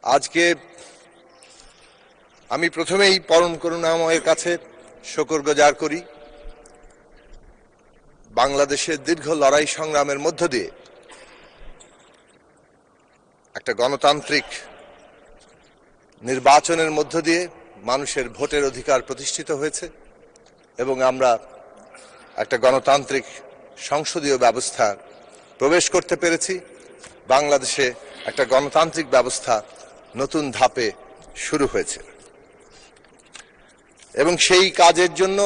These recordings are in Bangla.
আজকে আমি প্রথমেই পরম করুণাময়ের কাছে শুকরগুজার করি। বাংলাদেশের দীর্ঘ লড়াই সংগ্রামের মধ্য দিয়ে একটা গণতান্ত্রিক নির্বাচনের মধ্য দিয়ে মানুষের ভোটের অধিকার প্রতিষ্ঠিত হয়েছে এবং আমরা একটা গণতান্ত্রিক সংসদীয় ব্যবস্থা প্রবেশ করতে পেরেছি। বাংলাদেশে একটা গণতান্ত্রিক ব্যবস্থা নতুন ধাপে শুরু হয়েছে এবং সেই কাজের জন্য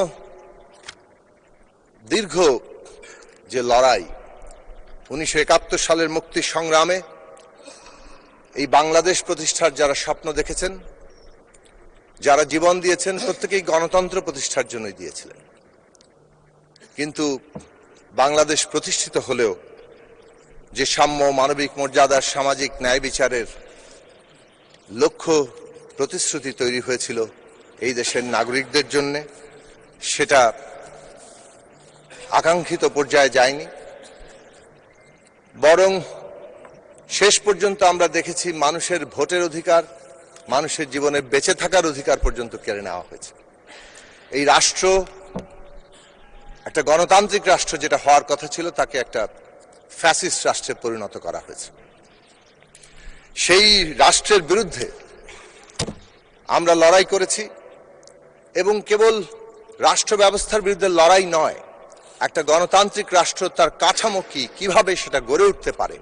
দীর্ঘ যে লড়াই 1971 সালের মুক্তি সংগ্রামে এই বাংলাদেশ প্রতিষ্ঠার যারা স্বপ্ন দেখেছেন, যারা জীবন দিয়েছেন, প্রত্যেকেই গণতন্ত্র প্রতিষ্ঠার জন্যই দিয়েছিলেন। কিন্তু বাংলাদেশ প্রতিষ্ঠিত হলেও যে সাম্য, মানবিক মর্যাদার, সামাজিক ন্যায় বিচারের লক্ষ্য প্রতিশ্রুতি তৈরি হয়েছিল এই দেশের নাগরিকদের জন্য, সেটা আকাঙ্ক্ষিত পর্যায়ে যায়নি। বরং শেষ পর্যন্ত আমরা দেখেছি মানুষের ভোটের অধিকার, মানুষের জীবনে বেঁচে থাকার অধিকার পর্যন্ত কেড়ে নেওয়া হয়েছে। এই রাষ্ট্র একটা গণতান্ত্রিক রাষ্ট্র যেটা হওয়ার কথা ছিল, তাকে একটা ফ্যাসিস্ট রাষ্ট্রে পরিণত করা হয়েছে। সেই রাষ্ট্রের বিরুদ্ধে আমরা লড়াই করেছি এবং কেবল রাষ্ট্র ব্যবস্থার বিরুদ্ধে লড়াই নয়, একটা গণতান্ত্রিক রাষ্ট্র তার কাঠামো কিভাবে সেটা গড়ে উঠতে পারে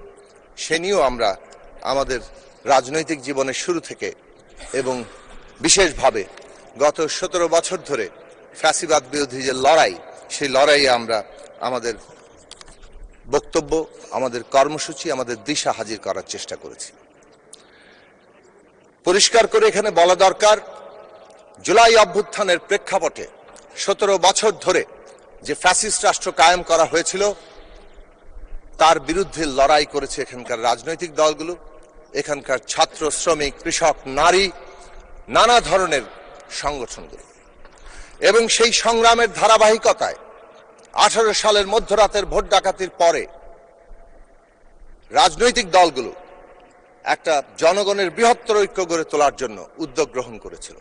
সে নিয়েও আমরা আমাদের রাজনৈতিক জীবনের শুরু থেকে এবং বিশেষভাবে গত 17 বছর ধরে ফ্যাসিবাদ বিরোধী যে লড়াই, সেই লড়াইয়ে আমরা আমাদের বক্তব্য, আমাদের কর্মসূচি, আমাদের দিশা হাজির করার চেষ্টা করেছি। পরিষ্কার করে এখানে বলা দরকার, জুলাই অভ্যুত্থানের প্রেক্ষাপটে 17 বছর ধরে যে ফ্যাসিস্ট রাষ্ট্র কায়েম করা হয়েছিল, তার বিরুদ্ধে লড়াই করেছে এখানকার রাজনৈতিক দলগুলো, এখানকার ছাত্র, শ্রমিক, কৃষক, নারী, নানা ধরনের সংগঠনগুলো। এবং সেই সংগ্রামের ধারাবাহিকতায় 18 সালের মধ্যরাতের ভোট ডাকাতির পরে রাজনৈতিক দলগুলো একটা জনগণের বৃহত্তর ঐক্য গড়ে তোলার জন্য উদ্যোগ গ্রহণ করেছিল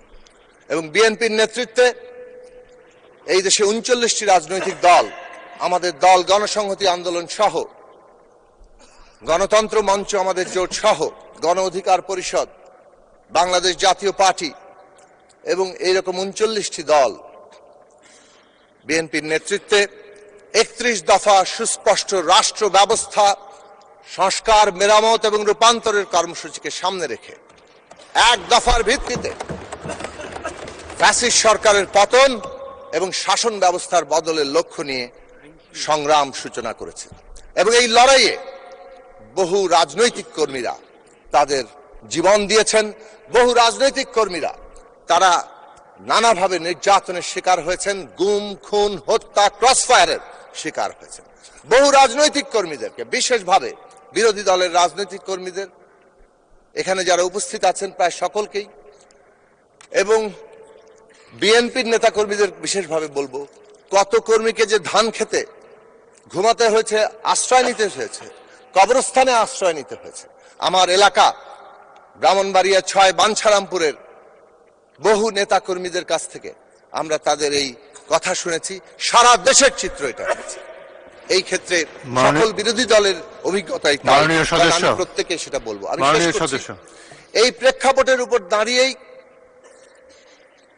এবং বিএনপির নেতৃত্বে এই দেশে 39টি রাজনৈতিক দল, আমাদের দল, গণসংহতি আন্দোলন সহ, গণতন্ত্র মঞ্চ, আমাদের জোট সহ, গণ অধিকার পরিষদ, বাংলাদেশ জাতীয় পার্টি এবং এইরকম 39টি দল বিএনপির নেতৃত্বে 31 দফা সুস্পষ্ট রাষ্ট্র ব্যবস্থা সংস্কার, মেরামত এবং রূপান্তরের কর্মসূচিকে সামনে রেখে এক দফার ভিত্তিতে ফ্যাসিস্ট সরকারের পতন এবং শাসন ব্যবস্থার বদলের লক্ষ্য নিয়ে সংগ্রাম সূচনা করেছে। এবং এই লড়াইয়ে বহু রাজনৈতিক কর্মীরা তাদের জীবন দিয়েছেন, বহু রাজনৈতিক কর্মীরা তারা নানাভাবে নির্যাতনের শিকার হয়েছেন, গুম, খুন, হত্যা, ক্রসফায়ারের শিকার হয়েছেন। বহু রাজনৈতিক কর্মীদেরকে, বিশেষভাবে বিরোধী দলের রাজনৈতিক কর্মীদের, এখানে যারা উপস্থিত আছেন প্রায় সকলকেই, এবং বিএনপির নেতা কর্মীদের বিশেষভাবে বলবো, কত কর্মীকে যে ধান খেতে ঘুমাতে হয়েছে, আশ্রয় নিতে হয়েছে, কবরস্থানে আশ্রয় নিতে হয়েছে। আমার এলাকা ব্রাহ্মণবাড়িয়া 6 বাঞ্ছারামপুরের বহু নেতা কর্মীদের কাছ থেকে আমরা তাদের এই কথা শুনেছি। সারা দেশের চিত্র এটা হয়েছে। এই ক্ষেত্রে সকল বিরোধী দলের অভিজ্ঞতাই প্রত্যেকে সেটা বলবো। আমি এই প্রেক্ষাপটের উপর দাঁড়িয়েই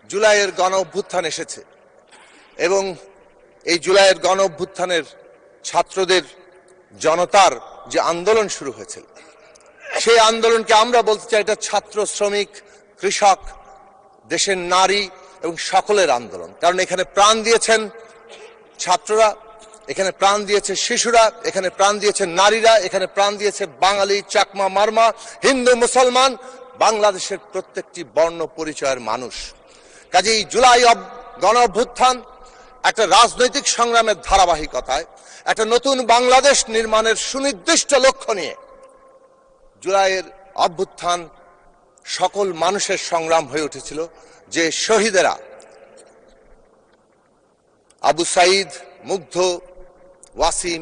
জুলাইয়ের গণ অভ্যুত্থান এসেছে এবং এই জুলাইয়ের গণ অভ্যুত্থানের ছাত্রদের, জনতার যে আন্দোলন শুরু হয়েছিল, সেই আন্দোলনকে আমরা বলতে চাই এটা ছাত্র, শ্রমিক, কৃষক, দেশের নারী এবং সকলের আন্দোলন। কারণ এখানে প্রাণ দিয়েছেন ছাত্ররা, এখানে প্রাণ দিয়েছে শিশুরা, এখানে প্রাণ দিয়েছে নারীরা, এখানে প্রাণ দিয়েছে বাঙালি, চাকমা, মারমা, হিন্দু, মুসলমান, বাংলাদেশের প্রত্যেকটি বর্ণ পরিচয়ের মানুষ। কাজেই জুলাই গণ অভ্যুত্থান একটা রাজনৈতিক সংগ্রামের ধারাবাহিকতায় একটা নতুন বাংলাদেশ নির্মাণের সুনির্দিষ্ট লক্ষ্য নিয়ে জুলাইয়ের অভ্যুত্থান সকল মানুষের সংগ্রাম হয়ে উঠেছিল। যে শহীদেরা আবু সাইদ, মুগ্ধ, ওয়াসিম,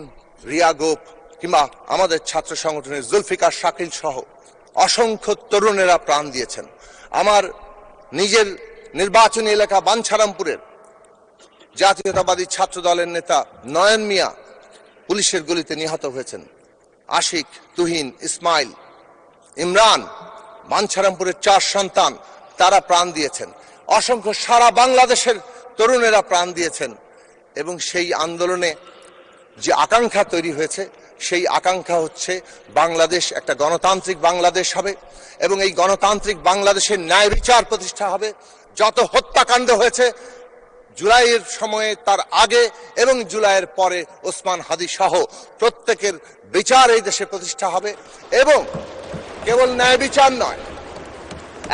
রিয়া গোপ কিংবা আমাদের ছাত্র সংগঠনের জুলফিকার শাকিল সহ অসংখ্য তরুণেরা প্রাণ দিয়েছেন। আমার নিজের নির্বাচনী এলাকা বাঞ্ছারামপুরের জাতীয়তাবাদী ছাত্র দলের নেতা নয়ন মিয়া পুলিশের গুলিতে নিহত হয়েছেন। আশিক, তুহিন, ইসমাইল, ইমরান, বাঞ্ছারামপুরের 4 সন্তান, তারা প্রাণ দিয়েছেন। অসংখ্য সারা বাংলাদেশের তরুণেরা প্রাণ দিয়েছেন। এবং সেই আন্দোলনে যে আকাঙ্ক্ষা তৈরি হয়েছে, সেই আকাঙ্ক্ষা হচ্ছে বাংলাদেশ একটা গণতান্ত্রিক বাংলাদেশ হবে এবং এই গণতান্ত্রিক বাংলাদেশের ন্যায় বিচার প্রতিষ্ঠা হবে। যত হত্যাকাণ্ড হয়েছে জুলাইয়ের সময়ে, তার আগে এবং জুলাইয়ের পরে ওসমান হাদি সহ প্রত্যেকের বিচার এই দেশে প্রতিষ্ঠা হবে। এবং কেবল ন্যায় বিচার নয়,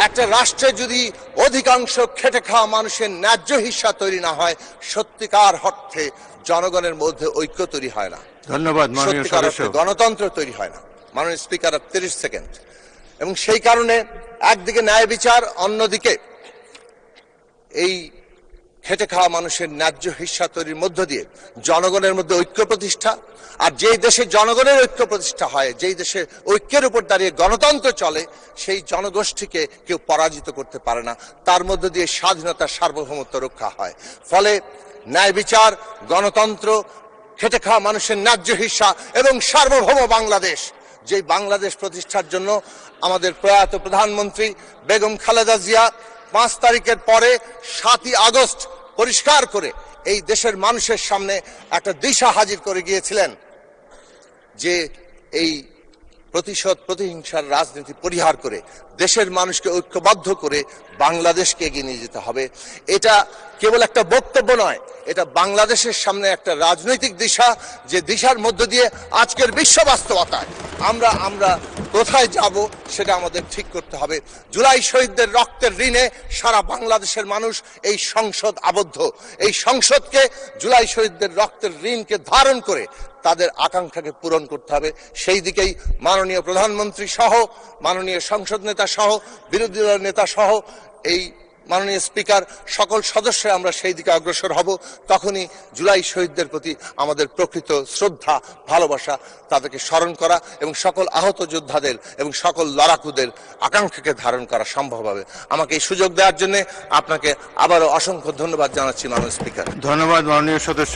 একটা রাষ্ট্রে যদি অধিকাংশ খেটে খাওয়া মানুষের ন্যায্য হিস্সা তৈরি না হয়, সত্যিকার অর্থে জনগণের মধ্যে ঐক্য তৈরি হয় না। ধন্যবাদ মাননীয় সদস্য। গণতন্ত্র তৈরি হয় না। মাননীয় স্পিকার, 30 সেকেন্ড। এবং সেই কারণে একদিকে ন্যায় বিচার, অন্যদিকে এই খেটে খাওয়া মানুষের ন্যায্য হিস্সা তৈরির মধ্য দিয়ে জনগণের মধ্যে ঐক্য প্রতিষ্ঠা। আর যেই দেশে জনগণের ঐক্য প্রতিষ্ঠা হয়, যেই দেশে ঐক্যের উপর দাঁড়িয়ে গণতন্ত্র চলে, সেই জনগোষ্ঠীকে কেউ পরাজিত করতে পারে না। তার মধ্য দিয়ে স্বাধীনতার সার্বভৌমত্ব রক্ষা হয়। ফলে ন্যায় বিচার, গণতন্ত্র, খেটে খাওয়া মানুষের ন্যায্য হিস্সা এবং সার্বভৌম বাংলাদেশ, যেই বাংলাদেশ প্রতিষ্ঠার জন্য আমাদের প্রয়াত প্রধানমন্ত্রী বেগম খালেদা জিয়া 5 তারিখের পরে 7ই আগস্ট পরিষ্কার করে এই দেশের মানুষের সামনে একটা দিশা হাজির করে গিয়েছিলেন যে এই প্রতিশোধ, প্রতিহিংসার রাজনীতি পরিহার করে দেশের মানুষকে ঐক্যবদ্ধ করে বাংলাদেশকে এগিয়ে নিয়ে যেতে হবে। এটা কেবল একটা বক্তব্য নয়, এটা বাংলাদেশের সামনে একটা রাজনৈতিক দিশা, যে দিশার মধ্য দিয়ে আজকের বিশ্ব বাস্তবতায় আমরা কোথায় যাব সেটা আমাদের ঠিক করতে হবে। জুলাই শহীদদের রক্তের ঋণে সারা বাংলাদেশের মানুষ এই সংসদ আবদ্ধ। এই সংসদকে জুলাই শহীদদের রক্তের ঋণকে ধারণ করে তাদের আকাঙ্ক্ষাকে পূরণ করতে হবে। সেই দিকেই মাননীয় প্রধানমন্ত্রী সহ, মাননীয় সংসদ নেতা সহ, বিরোধী দলের নেতা সহ, এই মাননীয় স্পিকার, সকল সদস্য আমরা সেই দিকে অগ্রসর হব। তখনই জুলাই শহীদদের প্রতি আমাদের প্রকৃত শ্রদ্ধা, ভালোবাসা, তাদেরকে স্মরণ করা এবং সকল আহত যোদ্ধাদের এবং সকল লড়াকুদের আকাঙ্ক্ষাকে ধারণ করা সম্ভব হবে। আমাকে এই সুযোগ দেওয়ার জন্য আপনাকে আবারও অসংখ্য ধন্যবাদ জানাচ্ছি মাননীয় স্পিকার। ধন্যবাদ মাননীয় সদস্য।